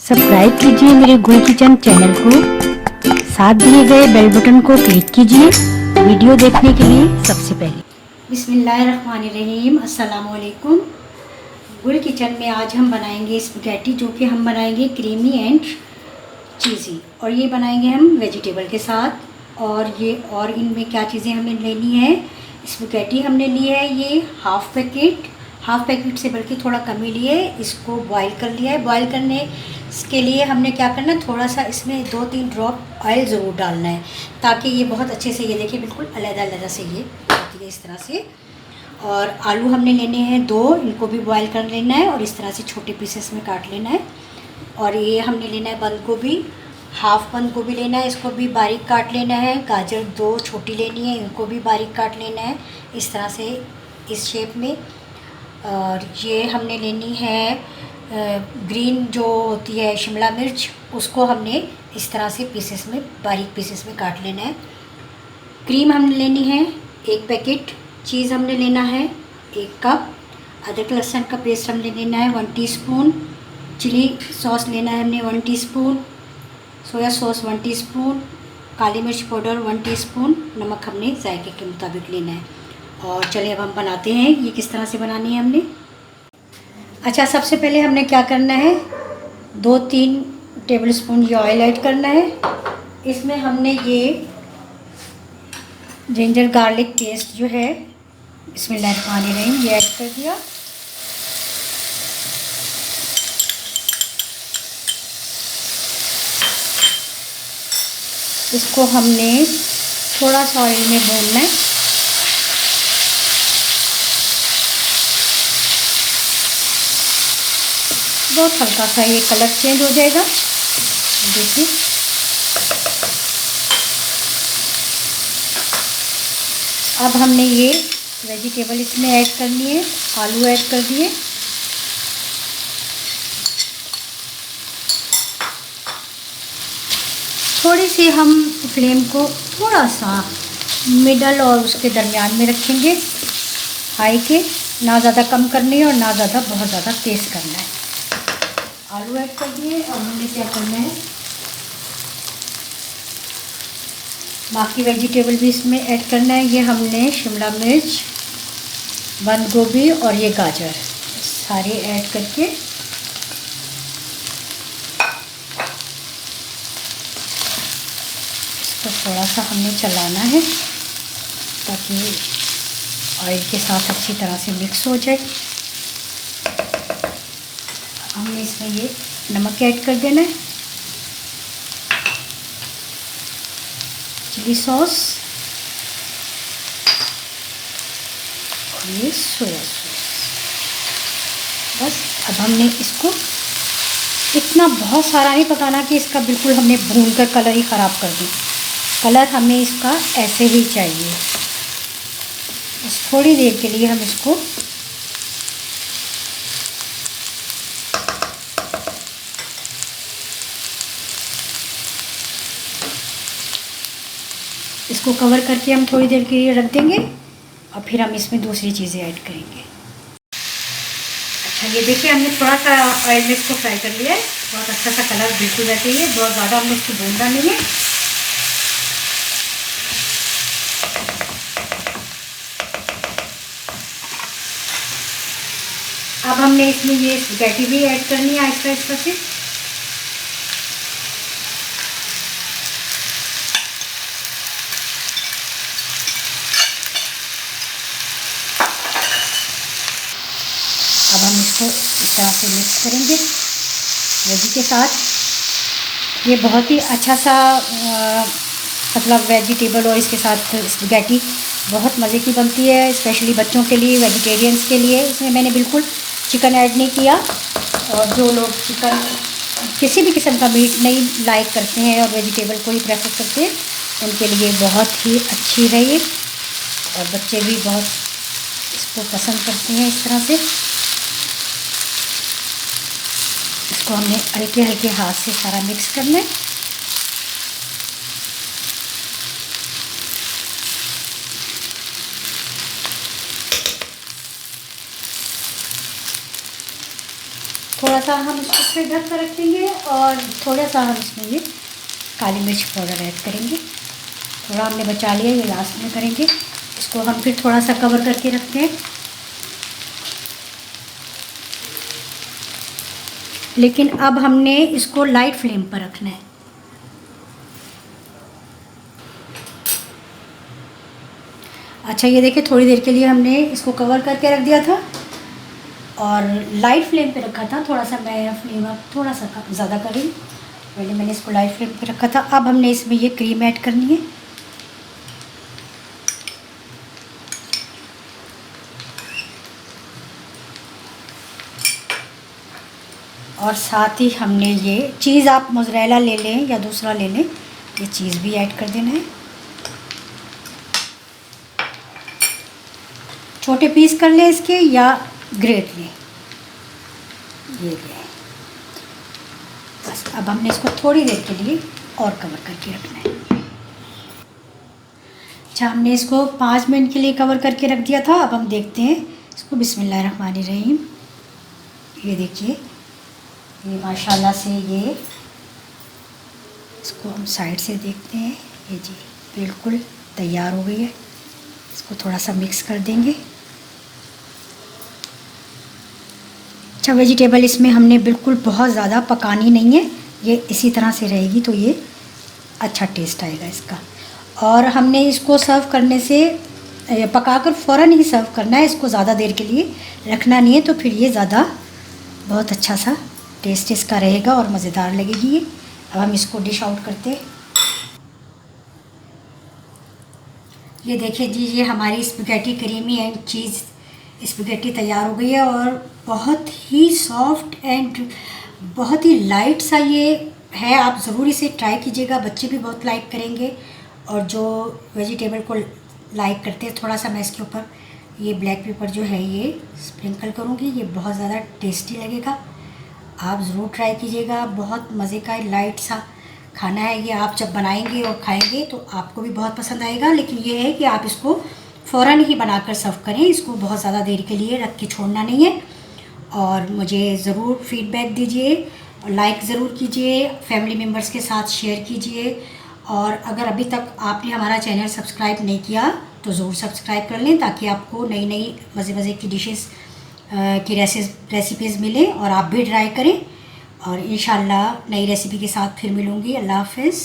Subscribe कीजिए मेरे गुल किचन चैनल को, साथ दिए गए बेल बटन को क्लिक कीजिए वीडियो देखने के लिए सबसे पहले। बिस्मिल्लाहिर्रहमानिर्रहीम, अस्सलाम वालेकुम। गुल किचन में आज हम बनाएंगे स्पैगेटी, जो कि हम बनाएंगे क्रीमी एंड चीज़ी, और ये बनाएंगे हम वेजिटेबल के साथ। और इनमें क्या चीज़ें हमें लेनी है। स्पैगेटी हमने ली है ये हाफ़ पैकेट से बल्कि थोड़ा कम ही लिए। इसको बॉईल कर लिया है। बॉईल करने के लिए हमने क्या करना है, थोड़ा सा इसमें 2-3 ड्रॉप ऑयल ज़रूर डालना है, ताकि ये बहुत अच्छे से, ये देखिए बिल्कुल अलग-अलग से ये होती है इस तरह से। और आलू हमने लेने हैं 2, इनको भी बॉईल कर लेना है और इस तरह से छोटे पीसेस में काट लेना है। और ये हमने लेना है बंद गोभी, हाफ़ बंद गोभी लेना है, इसको भी बारीक काट लेना है। गाजर 2 छोटी लेनी है, इनको भी बारीक काट लेना है इस तरह से, इस शेप में। और ये हमने लेनी है ग्रीन जो होती है शिमला मिर्च, उसको हमने इस तरह से पीसेस में, बारीक पीसेस में काट लेना है। क्रीम हमने लेनी है 1 पैकेट, चीज़ हमने लेना है 1 कप, अदरक लहसुन का पेस्ट हमने लेना है 1 टीस्पून, चिली सॉस लेना है हमने 1 टीस्पून, सोया सॉस 1 टीस्पून, काली मिर्च पाउडर 1 टीस्पून, नमक हमने जायके के मुताबिक लेना है। और चलिए अब हम बनाते हैं ये किस तरह से बनानी है हमने। अच्छा, सबसे पहले हमने क्या करना है, 2-3 टेबलस्पून ये ऑयल ऐड करना है। इसमें हमने ये जिंजर गार्लिक पेस्ट जो है, बिस्मिल्लाहिर्रहमानिर्रहीम, ये ऐड कर दिया। इसको हमने थोड़ा सा ऑयल में भूनना है। बहुत हल्का सा ये कलर चेंज हो जाएगा, देखिए। अब हमने ये वेजिटेबल इसमें ऐड करनी है, आलू ऐड कर दिए। थोड़ी सी हम फ्लेम को थोड़ा सा मिडल और उसके दरमियान में रखेंगे, हाई के, ना ज़्यादा कम करनी है और ना ज़्यादा बहुत ज़्यादा तेज़ करना है। आलू ऐड कर दिए और हमने क्या करना है, बाकी वेजिटेबल भी इसमें ऐड करना है। ये हमने शिमला मिर्च, बंद गोभी और ये गाजर सारे ऐड करके इसको थोड़ा सा हमने चलाना है, ताकि ऑयल के साथ अच्छी तरह से मिक्स हो जाए। हमने इसमें ये नमक ऐड कर देना है, चिली सॉस और ये सोया सॉस। बस अब हमने इसको इतना बहुत सारा नहीं पकाना कि इसका बिल्कुल हमने भून कर कलर ही ख़राब कर दी। कलर हमें इसका ऐसे ही चाहिए। बस थोड़ी देर के लिए हम इसको कवर करके हम थोड़ी देर के लिए रख देंगे और फिर हम इसमें दूसरी चीज़ें ऐड करेंगे। अच्छा, ये देखिए हमने थोड़ा सा ऑयल में इसको फ्राई कर लिया है। बहुत अच्छा सा कलर बिल्कुल वैसे ही है, बहुत ज़्यादा हमने इसको भूनना नहीं है। अब हमने इसमें ये स्पैगेटी भी ऐड करनी है आहिस्ता आहिस्ता से। अब हम इसको इस तरह से मिक्स करेंगे वेजी के साथ। ये बहुत ही अच्छा सा मतलब वेजिटेबल और इसके साथ स्पैगेटी बहुत मज़े की बनती है, स्पेशली बच्चों के लिए, वेजिटेरियंस के लिए। इसमें मैंने बिल्कुल चिकन ऐड नहीं किया, और जो लोग चिकन किसी भी किस्म का मीट नहीं लाइक करते हैं और वेजिटेबल को ही प्रेफर करते हैं, उनके लिए बहुत ही अच्छी है ये। और बच्चे भी बहुत इसको पसंद करते हैं इस तरह से। इसको हमने हल्के हल्के हाथ से सारा मिक्स करना है। थोड़ा सा हम इसको फिर ढक कर रख देंगे और थोड़ा सा हम इसमें ये काली मिर्च पाउडर ऐड करेंगे। थोड़ा हमने बचा लिया, ये लास्ट में करेंगे। इसको हम फिर थोड़ा सा कवर करके रखते हैं, लेकिन अब हमने इसको लाइट फ्लेम पर रखना है। अच्छा, ये देखिए थोड़ी देर के लिए हमने इसको कवर करके रख दिया था और लाइट फ्लेम पे रखा था। थोड़ा सा मैं फ्लेम अब थोड़ा सा ज़्यादा कर रही हूँ, पहले मैंने इसको लाइट फ्लेम पे रखा था। अब हमने इसमें ये क्रीम ऐड करनी है। और साथ ही हमने ये चीज़, आप मोज़रेला ले लें या दूसरा ले लें, ये चीज़ भी ऐड कर देना है। छोटे पीस कर लें इसके या ग्रेट लें, ये लें। बस अब हमने इसको थोड़ी देर के लिए और कवर करके रखना है। अच्छा, हमने इसको 5 मिनट के लिए कवर करके रख दिया था। अब हम देखते हैं इसको। बिस्मिल्लाहिर्रहमानिर्रहीम। ये देखिए, ये माशाल्लाह से ये, इसको हम साइड से देखते हैं। ये जी बिल्कुल तैयार हो गई है। इसको थोड़ा सा मिक्स कर देंगे। अच्छा, वेजिटेबल इसमें हमने बिल्कुल बहुत ज़्यादा पकानी नहीं है, ये इसी तरह से रहेगी तो ये अच्छा टेस्ट आएगा इसका। और हमने इसको सर्व करने से, पकाकर फ़ौरन ही सर्व करना है, इसको ज़्यादा देर के लिए रखना नहीं है, तो फिर ये ज़्यादा बहुत अच्छा सा टेस्ट इसका रहेगा और मज़ेदार लगेगी ये। अब हम इसको डिश आउट करते हैं। ये देखिए जी, ये हमारी spaghetti creamy and cheese spaghetti तैयार हो गई है और बहुत ही सॉफ्ट एंड बहुत ही लाइट सा ये है। आप ज़रूर इसे ट्राई कीजिएगा, बच्चे भी बहुत लाइक करेंगे। और जो वेजिटेबल को लाइक करते हैं, थोड़ा सा मैं इसके ऊपर ये ब्लैक पेपर जो है ये स्प्रिंकल करूँगी, ये बहुत ज़्यादा टेस्टी लगेगा। आप ज़रूर ट्राई कीजिएगा, बहुत मज़े का लाइट सा खाना है ये। आप जब बनाएंगे और खाएंगे तो आपको भी बहुत पसंद आएगा। लेकिन ये है कि आप इसको फ़ौरन ही बनाकर सर्व करें, इसको बहुत ज़्यादा देर के लिए रख के छोड़ना नहीं है। और मुझे ज़रूर फीडबैक दीजिए, लाइक ज़रूर कीजिए, फैमिली मेम्बर्स के साथ शेयर कीजिए। और अगर अभी तक आपने हमारा चैनल सब्सक्राइब नहीं किया तो ज़रूर सब्सक्राइब कर लें, ताकि आपको नई नई मज़े की डिशेस की रेसिपीज़ मिलें और आप भी ट्राई करें। और इंशाल्लाह नई रेसिपी के साथ फिर मिलूँगी। अल्लाह हाफ़िज़।